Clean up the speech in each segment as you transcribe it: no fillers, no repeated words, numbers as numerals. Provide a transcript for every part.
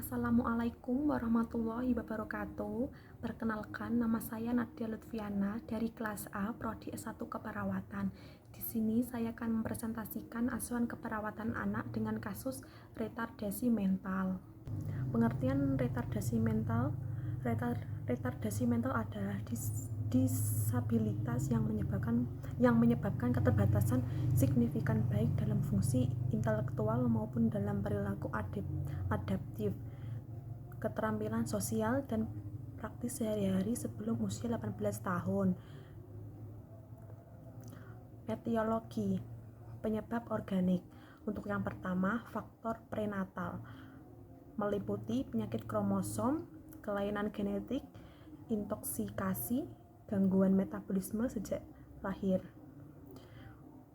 Assalamualaikum warahmatullahi wabarakatuh. Perkenalkan, nama saya Nadia Lutfiana dari kelas A, Prodi S1 Keperawatan. Di sini saya akan mempresentasikan asuhan keperawatan anak dengan kasus retardasi mental. Pengertian retardasi mental adalah disabilitas yang menyebabkan keterbatasan signifikan baik dalam fungsi intelektual maupun dalam perilaku adaptif, keterampilan sosial dan praktis sehari-hari sebelum usia 18 tahun. Etiologi, penyebab organik. Untuk yang pertama, faktor prenatal meliputi penyakit kromosom, kelainan genetik, intoksikasi, gangguan metabolisme sejak lahir.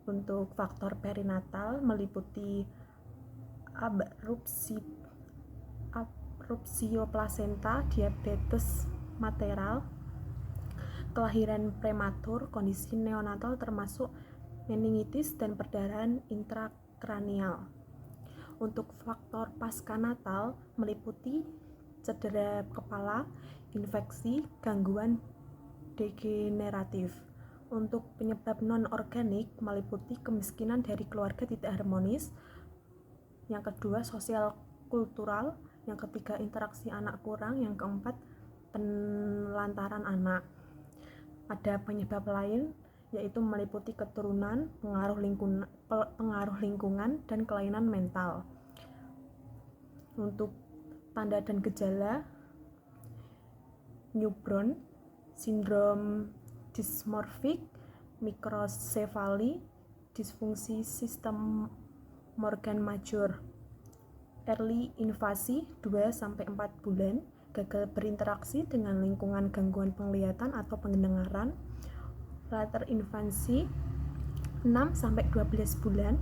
Untuk faktor perinatal meliputi abrupsio plasenta, diabetes maternal, kelahiran prematur, kondisi neonatal termasuk meningitis dan perdarahan intrakranial. Untuk faktor paskanatal meliputi cedera kepala, infeksi, gangguan degeneratif. Untuk penyebab non-organik meliputi kemiskinan dari keluarga tidak harmonis. Yang kedua, sosial kultural. Yang ketiga, interaksi anak kurang. Yang keempat, penelantaran anak. Ada penyebab lain yaitu meliputi keturunan, pengaruh lingkungan, dan kelainan mental. Untuk tanda dan gejala, newborn, sindrom dysmorphik, mikrosefali, disfungsi sistem organ major, early invasi 2-4 bulan, gagal berinteraksi dengan lingkungan, gangguan penglihatan atau pendengaran, later infancy 6-12 bulan,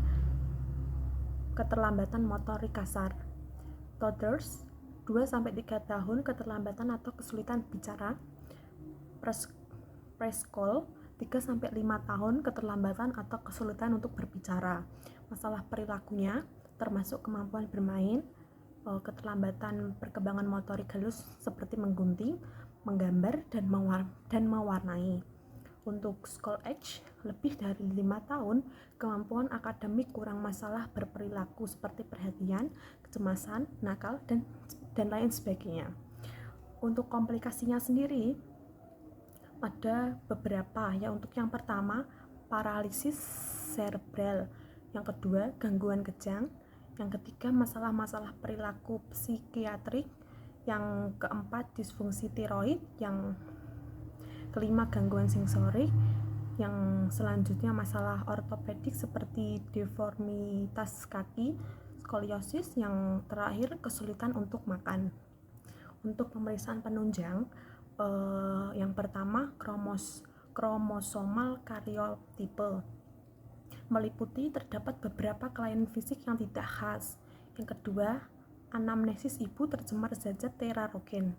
keterlambatan motorik kasar, toddlers 2-3 tahun, keterlambatan atau kesulitan bicara, preschool 3-5 tahun, keterlambatan atau kesulitan untuk berbicara. Masalah perilakunya termasuk kemampuan bermain, keterlambatan perkembangan motorik halus seperti menggunting, menggambar, dan mewarnai. Untuk school age lebih dari 5 tahun, kemampuan akademik kurang, masalah berperilaku seperti perhatian, kecemasan, nakal, dan lain sebagainya. Untuk komplikasinya sendiri ada beberapa ya. Untuk yang pertama, paralisis cerebral. Yang kedua, gangguan kejang. Yang ketiga, masalah-masalah perilaku psikiatrik. Yang keempat, disfungsi tiroid. Yang kelima, gangguan sensorik. Yang selanjutnya, masalah ortopedik seperti deformitas kaki, skoliosis. Yang terakhir, kesulitan untuk makan. Untuk pemeriksaan penunjang, yang pertama, kromosomal karyotipe meliputi terdapat beberapa kelainan fisik yang tidak khas. Yang kedua, anamnesis ibu tercemar zat teratogen.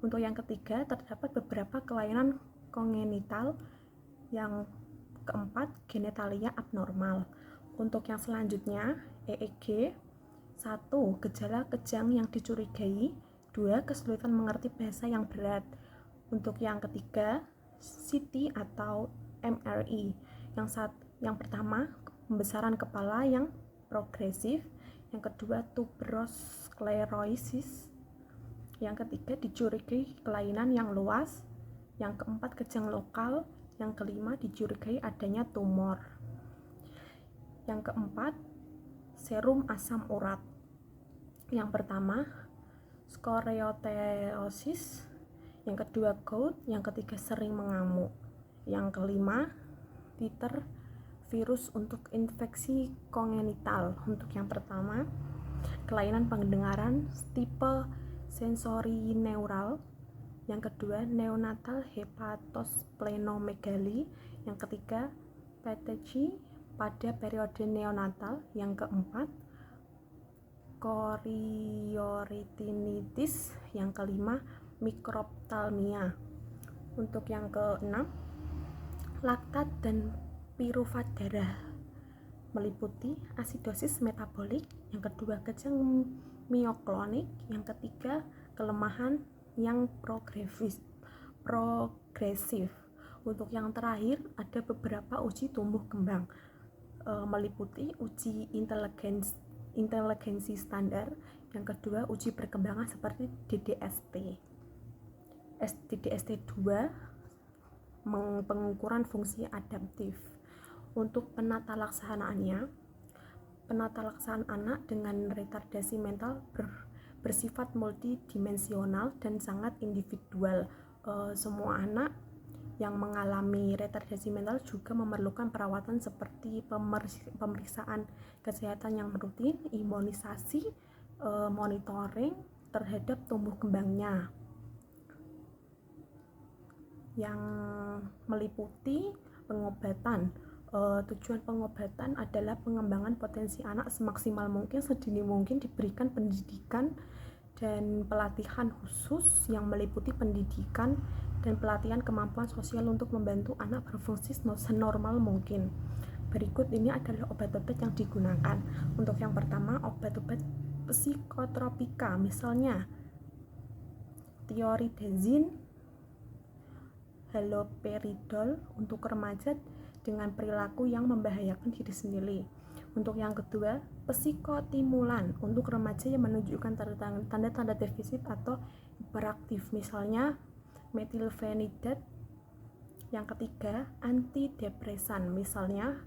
Untuk yang ketiga, terdapat beberapa kelainan kongenital. Yang keempat, genitalia abnormal. Untuk yang selanjutnya, EEG 1. Gejala kejang yang dicurigai. 2. Kesulitan mengerti bahasa yang berat. Untuk yang ketiga, CT atau MRI. Yang pertama, pembesaran kepala yang progresif. Yang kedua, tuberosklerosis. Yang ketiga, dicurigai kelainan yang luas. Yang keempat, kejang lokal. Yang kelima, dicurigai adanya tumor. Yang keempat, serum asam urat. Yang pertama, skorioteosis. Yang kedua, gout. Yang ketiga, sering mengamuk. Yang kelima, titer virus untuk infeksi kongenital. Untuk yang pertama, kelainan pendengaran tipe sensorineural. Yang kedua, neonatal hepatosplenomegali. Yang ketiga, PTG pada periode neonatal. Yang keempat, chorioretinitis. Yang kelima, mikroptalmia. Untuk yang keenam, laktat dan piruvat darah. meliputi asidosis metabolik, yang kedua kejang mioklonik, yang ketiga kelemahan yang progresif. Untuk yang terakhir ada beberapa uji tumbuh kembang, meliputi uji inteligensi standar, yang kedua uji perkembangan seperti DDST-2, pengukuran fungsi adaptif. Untuk penata laksanaannya, penata laksanaan anak dengan retardasi mental bersifat multidimensional dan sangat individual. Semua anak yang mengalami retardasi mental juga memerlukan perawatan seperti pemeriksaan kesehatan yang rutin, imunisasi, monitoring terhadap tumbuh kembangnya, yang meliputi pengobatan. Tujuan pengobatan adalah pengembangan potensi anak semaksimal mungkin, sedini mungkin, diberikan pendidikan dan pelatihan khusus yang meliputi pendidikan dan pelatihan kemampuan sosial untuk membantu anak berfungsi senormal mungkin. Berikut ini adalah obat-obat yang digunakan. Untuk yang pertama, obat-obat psikotropika, misalnya tioridazin, haloperidol untuk remaja dengan perilaku yang membahayakan diri sendiri. Untuk yang kedua, psikostimulan untuk remaja yang menunjukkan tanda-tanda defisit atau hiperaktif, misalnya metilfenidat. Yang ketiga, antidepresan, misalnya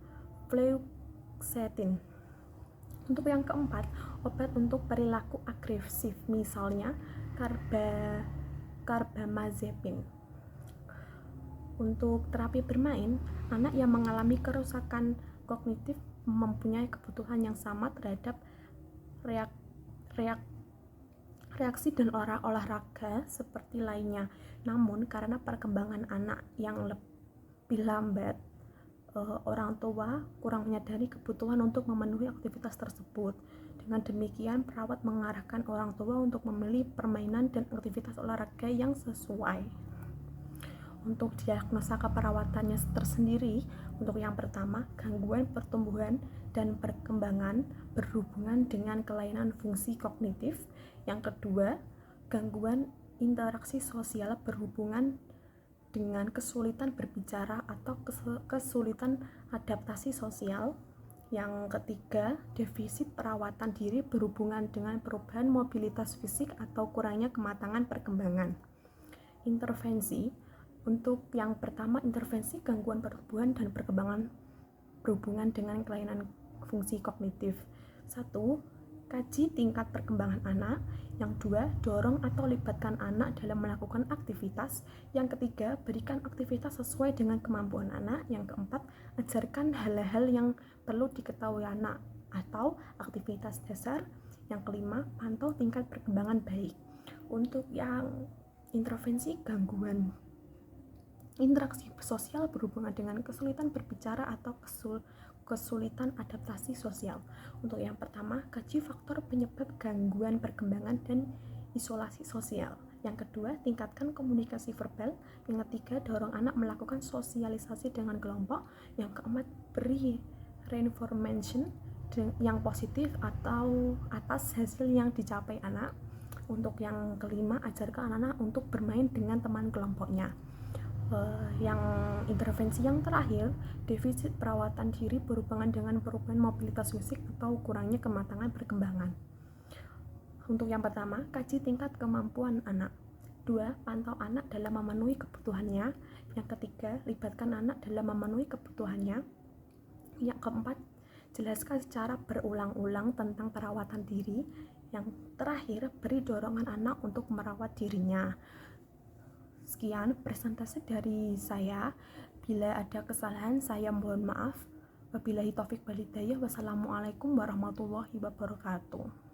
fluoxetine. Untuk yang keempat, obat untuk perilaku agresif, misalnya carbamazepine. Untuk terapi bermain, anak yang mengalami kerusakan kognitif mempunyai kebutuhan yang sama terhadap reaksi dan olahraga seperti lainnya. Namun karena perkembangan anak yang lebih lambat, orang tua kurang menyadari kebutuhan untuk memenuhi aktivitas tersebut. Dengan demikian, perawat mengarahkan orang tua untuk memilih permainan dan aktivitas olahraga yang sesuai. Untuk diagnosa keperawatannya tersendiri, untuk yang pertama, gangguan pertumbuhan dan perkembangan berhubungan dengan kelainan fungsi kognitif. Yang kedua, gangguan interaksi sosial berhubungan dengan kesulitan berbicara atau kesulitan adaptasi sosial. Yang ketiga, defisit perawatan diri berhubungan dengan perubahan mobilitas fisik atau kurangnya kematangan perkembangan. Intervensi. Untuk yang pertama, intervensi gangguan pertumbuhan dan perkembangan berhubungan dengan kelainan fungsi kognitif. 1. Kaji tingkat perkembangan anak. Yang 2. Dorong atau libatkan anak dalam melakukan aktivitas. Yang ketiga, berikan aktivitas sesuai dengan kemampuan anak. Yang keempat, ajarkan hal-hal yang perlu diketahui anak atau aktivitas dasar. Yang kelima, pantau tingkat perkembangan baik. Untuk yang intervensi gangguan interaksi sosial berhubungan dengan kesulitan berbicara atau kesulitan adaptasi sosial. Untuk yang pertama, kaji faktor penyebab gangguan perkembangan dan isolasi sosial. Yang kedua, tingkatkan komunikasi verbal. Yang ketiga, dorong anak melakukan sosialisasi dengan kelompok. Yang keempat, beri reinformation yang positif atau atas hasil yang dicapai anak. Untuk yang kelima, ajarkan anak untuk bermain dengan teman kelompoknya. Yang intervensi yang terakhir, defisit perawatan diri berhubungan dengan perubahan mobilitas fisik atau kurangnya kematangan perkembangan. Untuk yang pertama, kaji tingkat kemampuan anak. 2. Pantau anak dalam memenuhi kebutuhannya. Yang ketiga, libatkan anak dalam memenuhi kebutuhannya. Yang keempat, jelaskan secara berulang-ulang tentang perawatan diri. Yang terakhir, beri dorongan anak untuk merawat dirinya. Sekian presentasi dari saya. Bila ada kesalahan, saya mohon maaf. Wabillahi taufik wal hidayah. Wassalamualaikum warahmatullahi wabarakatuh.